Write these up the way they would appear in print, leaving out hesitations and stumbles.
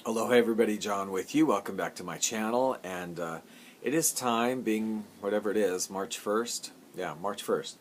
Hello, hey everybody, John with you. Welcome back to my channel, and it is time, being whatever it is, March 1st. Yeah, March 1st.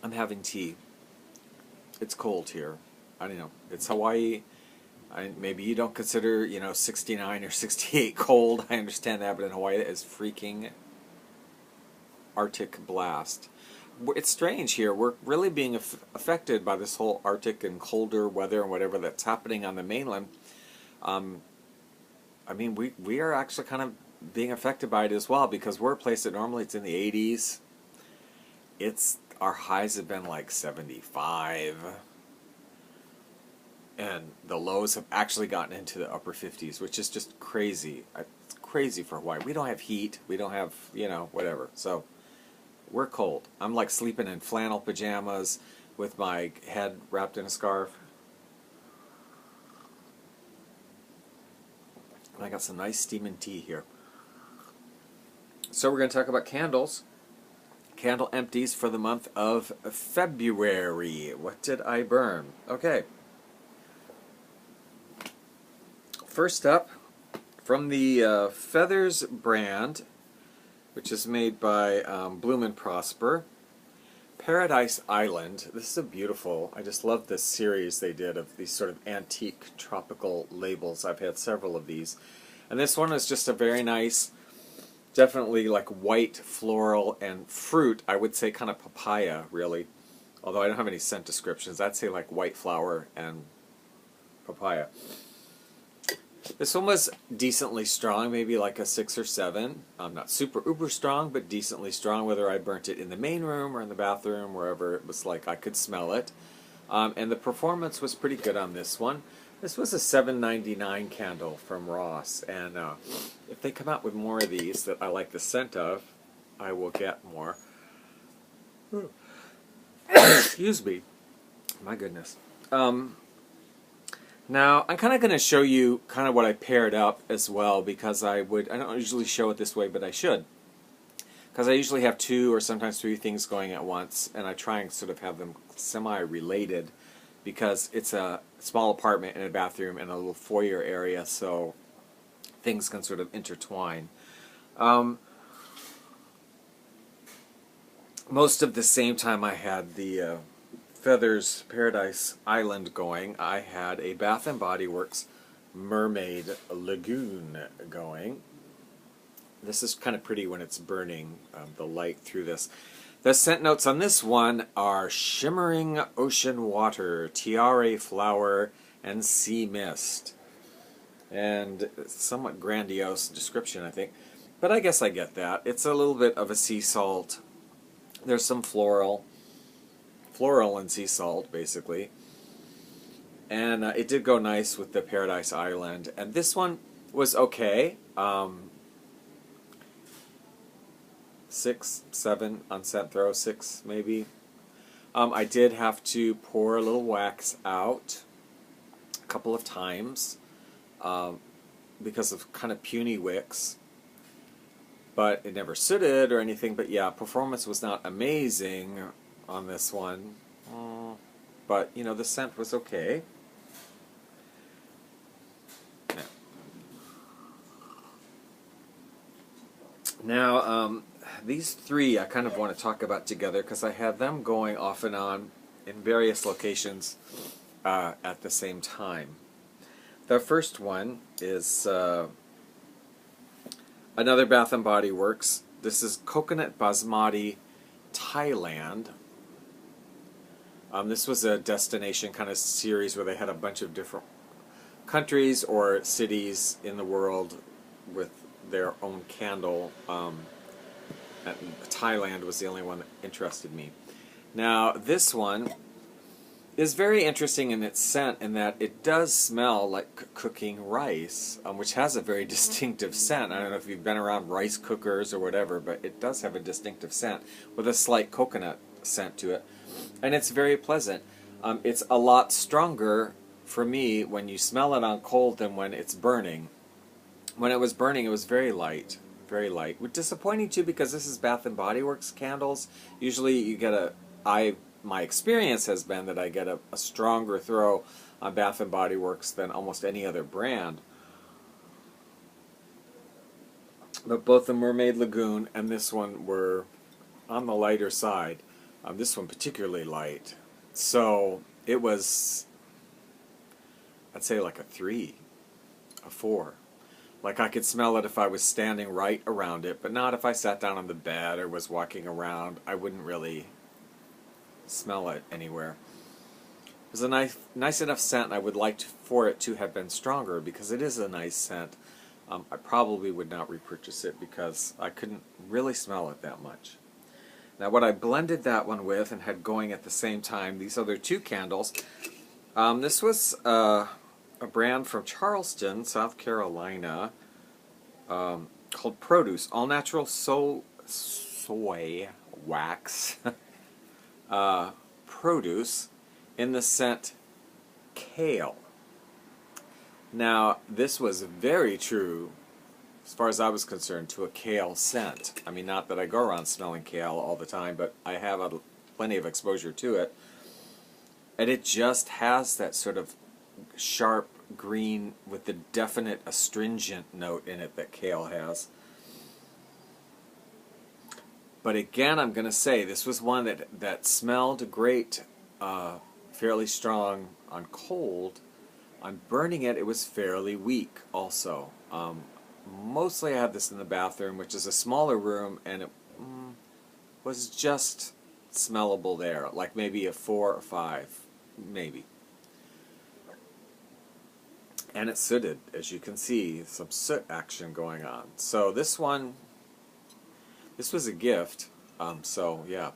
I'm having tea. It's cold here. I don't know. It's Hawaii. Maybe you don't consider, 69 or 68 cold. I understand that, but in Hawaii it is freaking Arctic blast. It's strange here. We're really being affected by this whole Arctic and colder weather and whatever that's happening on the mainland. We are actually kind of being affected by it as well, because we're a place that normally it's in the 80s. Our highs have been like 75, and the lows have actually gotten into the upper 50s, which is just crazy. It's crazy for Hawaii. We don't have heat. We don't have, whatever. So we're cold. I'm like sleeping in flannel pajamas with my head wrapped in a scarf. And I got some nice steaming tea here. So we're going to talk about candles. Candle empties for the month of February. What did I burn? Okay. First up, from the Feathers brand, which is made by Bloom and Prosper, Paradise Island. This is a beautiful, I just love this series they did of these sort of antique tropical labels. I've had several of these. And this one is just a very nice, definitely like white floral and fruit. I would say kind of papaya, really. Although I don't have any scent descriptions. I'd say like white flower and papaya. This one was decently strong, maybe like a 6 or 7. Not super uber strong, but decently strong, whether I burnt it in the main room or in the bathroom, wherever it was like I could smell it. And the performance was pretty good on this one. This was a $7.99 candle from Ross, and if they come out with more of these that I like the scent of, I will get more. Excuse me. My goodness. Now, I'm kind of going to show you kind of what I paired up as well, because I don't usually show it this way, but I should. Because I usually have 2 or sometimes 3 things going at once, and I try and sort of have them semi-related, because it's a small apartment and a bathroom and a little foyer area, so things can sort of intertwine. Most of the same time I had the Feathers Paradise Island going, I had a Bath & Body Works Mermaid Lagoon going. This is kind of pretty when it's burning, the light through this. The scent notes on this one are Shimmering Ocean Water, Tiare Flower, and Sea Mist. And somewhat grandiose description, I think. But I guess I get that. It's a little bit of a sea salt. There's some floral and sea salt, basically. And it did go nice with the Paradise Island. And this one was okay. 6, 7 on scent throw, 6 maybe. I did have to pour a little wax out a couple of times because of kind of puny wicks. But it never sooted or anything. But yeah, performance was not amazing on this one, but the scent was okay. Now these 3 I kind of want to talk about together, because I had them going off and on in various locations at the same time. The first one is another Bath & Body Works. This is Coconut Basmati, Thailand. This was a destination kind of series where they had a bunch of different countries or cities in the world with their own candle. Thailand was the only one that interested me. Now, this one is very interesting in its scent, in that it does smell like cooking rice, which has a very distinctive scent. I don't know if you've been around rice cookers or whatever, but it does have a distinctive scent with a slight coconut scent to it. And it's very pleasant. It's a lot stronger for me when you smell it on cold than when it's burning. When it was burning, it was very light. Very light. Disappointing too, because this is Bath & Body Works candles. Usually you get my experience has been that I get a stronger throw on Bath & Body Works than almost any other brand. But both the Mermaid Lagoon and this one were on the lighter side. This one particularly light. So it was, I'd say like a 3, a 4. Like I could smell it if I was standing right around it, but not if I sat down on the bed or was walking around. I wouldn't really smell it anywhere. It was a nice enough scent, and I would like for it to have been stronger because it is a nice scent. I probably would not repurchase it because I couldn't really smell it that much. Now what I blended that one with and had going at the same time, these other 2 candles, this was a brand from Charleston, South Carolina, called Produce, all natural soy wax. Produce in the scent Kale. Now this was very true, as far as I was concerned, to a kale scent. I mean, not that I go around smelling kale all the time, but I have plenty of exposure to it. And it just has that sort of sharp green with the definite astringent note in it that kale has. But again, I'm going to say this was one that smelled great, fairly strong on cold. On burning it, it was fairly weak also. Mostly I had this in the bathroom, which is a smaller room, and it was just smellable there, like maybe a 4 or 5, maybe. And it sooted, as you can see, some soot action going on. So this one, this was a gift, so yeah.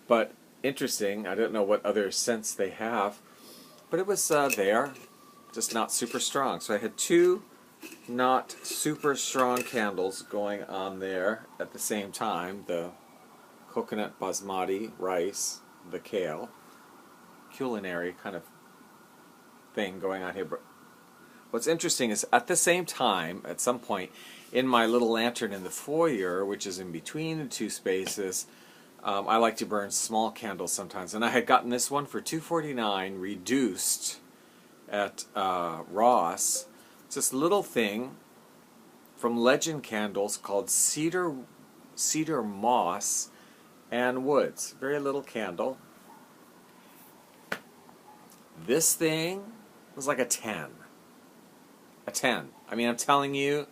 But interesting, I don't know what other scents they have, but it was there, just not super strong. So I had 2 not super strong candles going on there at the same time. The coconut basmati rice, the kale, culinary kind of thing going on here. But what's interesting is at the same time, at some point, in my little lantern in the foyer, which is in between the 2 spaces, I like to burn small candles sometimes. And I had gotten this one for $2.49 reduced at Ross. It's this little thing from Legend Candles called Cedar Moss and Woods. Very little candle. This thing was like a 10. A 10. I mean, I'm telling you,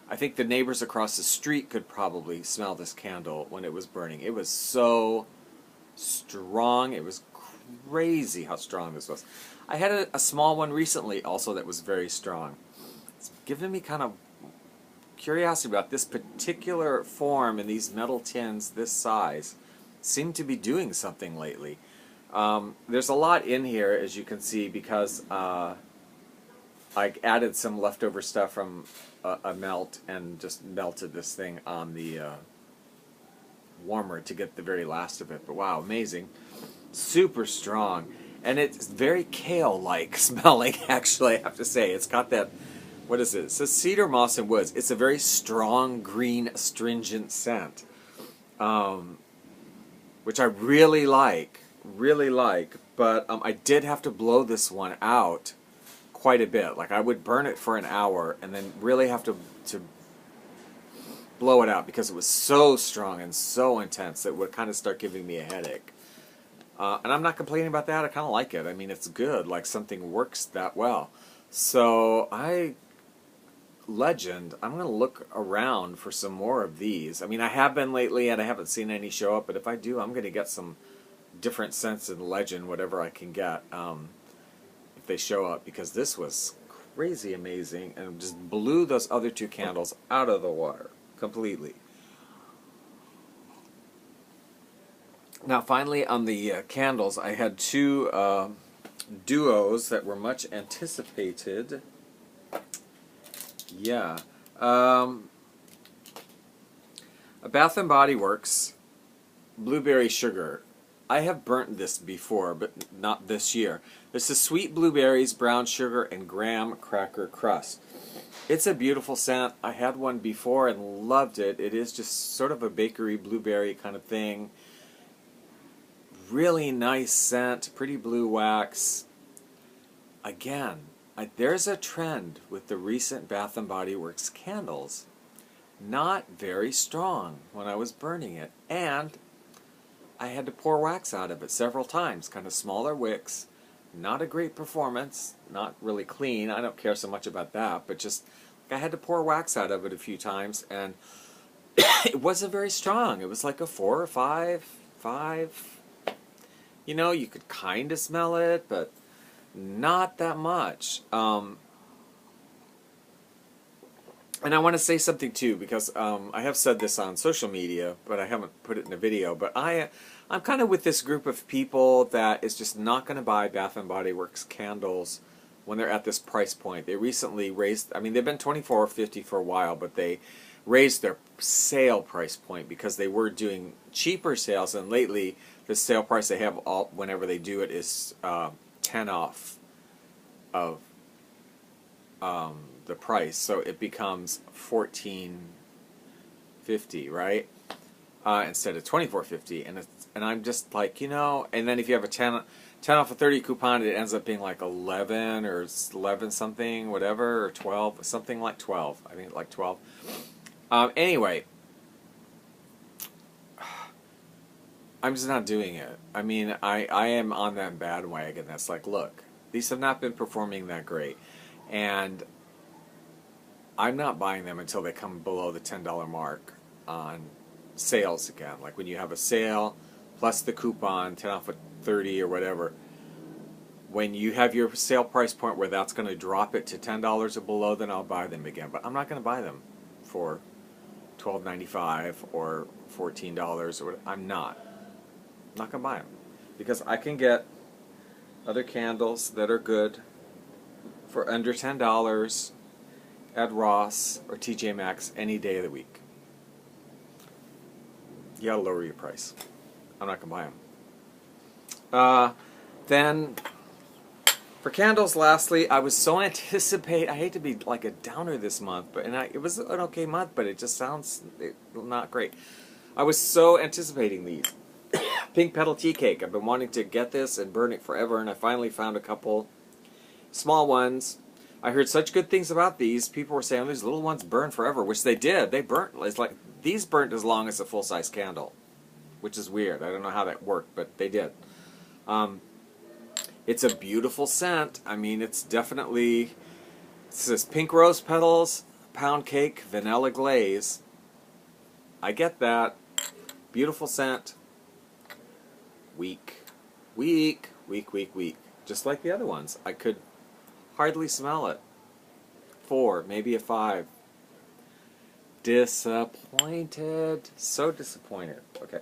I think the neighbors across the street could probably smell this candle when it was burning. It was so strong. It was crazy how strong this was. I had a small one recently also that was very strong. It's given me kind of curiosity about this particular form in these metal tins this size. Seem to be doing something lately. There's a lot in here, as you can see, because I added some leftover stuff from a melt and just melted this thing on the warmer to get the very last of it. But wow, amazing. Super strong. And it's very kale-like smelling, actually, I have to say. It's got that, what is it? It says Cedar Moss and Woods. It's a very strong, green, astringent scent, which I really like, but I did have to blow this one out quite a bit. Like, I would burn it for an hour and then really have to blow it out because it was so strong and so intense that it would kind of start giving me a headache. And I'm not complaining about that. I kind of like it. I mean, it's good. Like, something works that well. So, Legend, I'm going to look around for some more of these. I mean, I have been lately, and I haven't seen any show up, but if I do, I'm going to get some different scents in Legend, whatever I can get, if they show up, because this was crazy amazing, and just blew those other 2 candles out of the water completely. Now, finally, on the candles, I had 2 duos that were much anticipated. Yeah. A Bath & Body Works Blueberry Sugar. I have burnt this before, but not this year. This is sweet blueberries, brown sugar, and graham cracker crust. It's a beautiful scent. I had one before and loved it. It is just sort of a bakery blueberry kind of thing. really nice scent, pretty blue wax. Again, there's a trend with the recent Bath & Body Works candles. Not very strong when I was burning it. And I had to pour wax out of it several times, kind of smaller wicks. Not a great performance, not really clean. I don't care so much about that, but just I had to pour wax out of it a few times, and it wasn't very strong. It was like a 4 or 5. You know, you could kind of smell it, but not that much. And I want to say something too, because I have said this on social media, but I haven't put it in a video. But I'm kind of with this group of people that is just not going to buy Bath & Body Works candles when they're at this price point. They recently raised, I mean, they've been $24.50 for a while, but they raised their sale price point because they were doing cheaper sales, and lately the sale price they have whenever they do it is 10 off of the price, so it becomes $14.50, right? Instead of $24.50, and I'm just like, you know, and then if you have a 10 off of 30 coupon, it ends up being like 11 or 11 something, whatever, or 12, something like 12. I think like 12. Anyway, I'm just not doing it. I mean, I am on that bandwagon that's like, look, these have not been performing that great, and I'm not buying them until they come below the $10 mark on sales again. Like when you have a sale plus the coupon, 10 off of 30 or whatever. When you have your sale price point where that's going to drop it to $10 or below, then I'll buy them again. But I'm not going to buy them for $12.95 or $14 or whatever. I'm not going to buy them because I can get other candles that are good for under $10 at Ross or TJ Maxx any day of the week. You gotta lower your price. I'm not gonna buy them. Then, for candles, lastly, I was so I hate to be like a downer this month, but it was an okay month, but it just sounds not great. I was so anticipating these. Pink Petal Tea Cake. I've been wanting to get this and burn it forever, and I finally found a couple small ones. I heard such good things about these. People were saying these little ones burn forever, which they did. They burnt. It's like these burnt as long as a full-size candle, which is weird. I don't know how that worked, but they did. It's a beautiful scent. I mean, it's definitely. It says pink rose petals, pound cake, vanilla glaze. I get that. Beautiful scent. Weak. Just like the other ones. I could hardly smell it. 4, maybe a 5. Disappointed. So disappointed. Okay.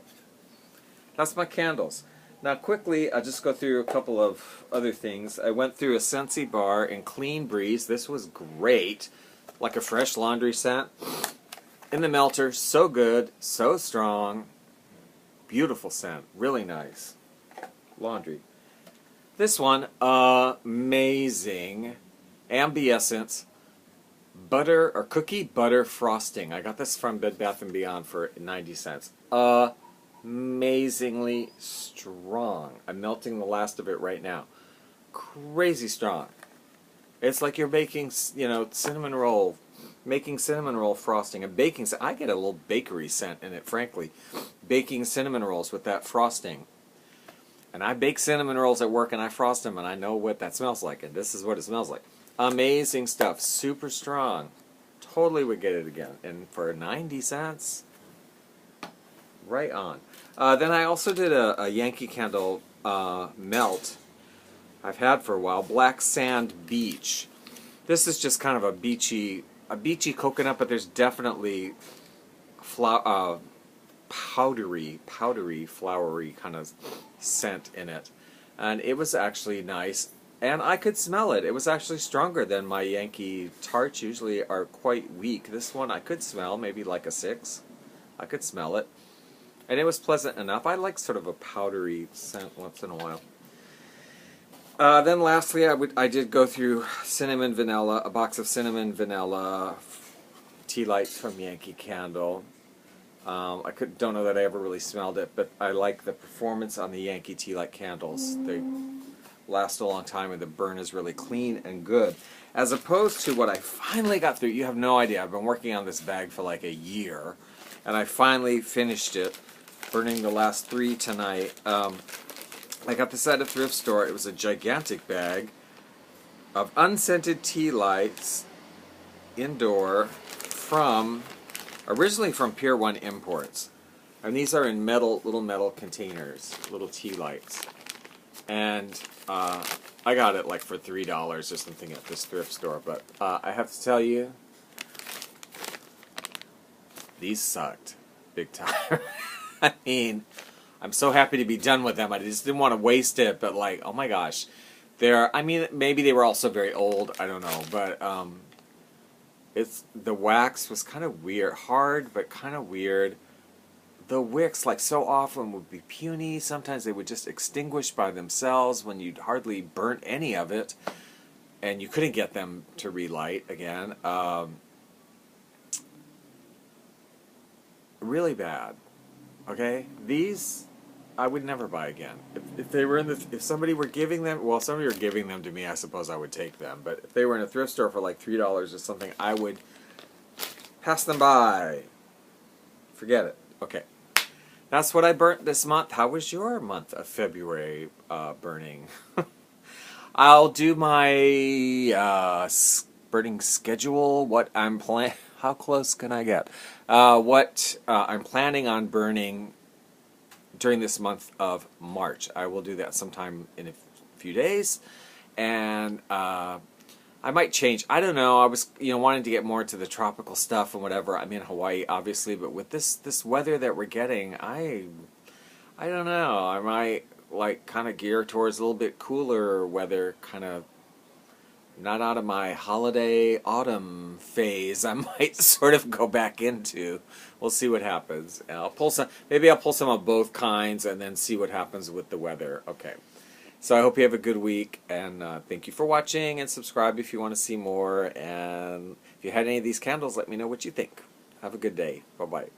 That's my candles. Now quickly, I'll just go through a couple of other things. I went through a Scentsy bar in Clean Breeze. This was great. Like a fresh laundry scent. In the melter. So good. So strong. Beautiful scent. Really nice. Laundry. This one, amazing. Ambiessence butter or cookie butter frosting. I got this from Bed Bath & Beyond for 90 cents. Amazingly strong. I'm melting the last of it right now. Crazy strong. It's like you're making, you know, cinnamon roll, making cinnamon roll frosting and baking. I get a little bakery scent in it, frankly. Baking cinnamon rolls with that frosting. And I bake cinnamon rolls at work and I frost them and I know what that smells like, and this is what it smells like. Amazing stuff. Super strong. Totally would get it again. And for 90 cents, right on. Then I also did a Yankee Candle melt I've had for a while. Black Sand Beach. This is just kind of a beachy coconut, but there's definitely powdery, flowery kind of scent in it. And it was actually nice. And I could smell it. It was actually stronger than my Yankee tarts usually are quite weak. This one I could smell, maybe like a 6. I could smell it. And it was pleasant enough. I like sort of a powdery scent once in a while. Then lastly, I did go through cinnamon vanilla, a box of cinnamon vanilla tea lights from Yankee Candle. Don't know that I ever really smelled it, but I like the performance on the Yankee Tea Light candles. They last a long time and the burn is really clean and good. As opposed to what I finally got through. You have no idea. I've been working on this bag for like a year, and I finally finished it, burning the last 3 tonight. I got this at a thrift store. It was a gigantic bag of unscented tea lights indoor originally from Pier 1 Imports. And these are in little metal containers, little tea lights. And I got it like for $3 or something at this thrift store. But I have to tell you, these sucked big time. I mean, I'm so happy to be done with them. I just didn't want to waste it, but like, oh my gosh. I mean, maybe they were also very old, I don't know, but the wax was kind of weird, hard, but kind of weird. The wicks, like so often, would be puny. Sometimes they would just extinguish by themselves when you'd hardly burnt any of it, and you couldn't get them to relight again. Really bad. Okay, these I would never buy again. If they were if somebody were giving them, well, somebody were giving them to me, I suppose I would take them. But if they were in a thrift store for like $3 or something, I would pass them by. Forget it. Okay. That's what I burnt this month. How was your month of February burning? I'll do my burning schedule, what I'm planning. How close can I get? What I'm planning on burning during this month of March. I will do that sometime in a few days. And I might change. I don't know. I was, wanting to get more into the tropical stuff and whatever. I'm in Hawaii, obviously, but with this weather that we're getting, I don't know. I might like kind of gear towards a little bit cooler weather, kind of not out of my holiday autumn phase. I might sort of go back into. We'll see what happens. And maybe I'll pull some of both kinds and then see what happens with the weather. Okay. So I hope you have a good week, and thank you for watching, and subscribe if you want to see more. And if you had any of these candles, let me know what you think. Have a good day. Bye-bye.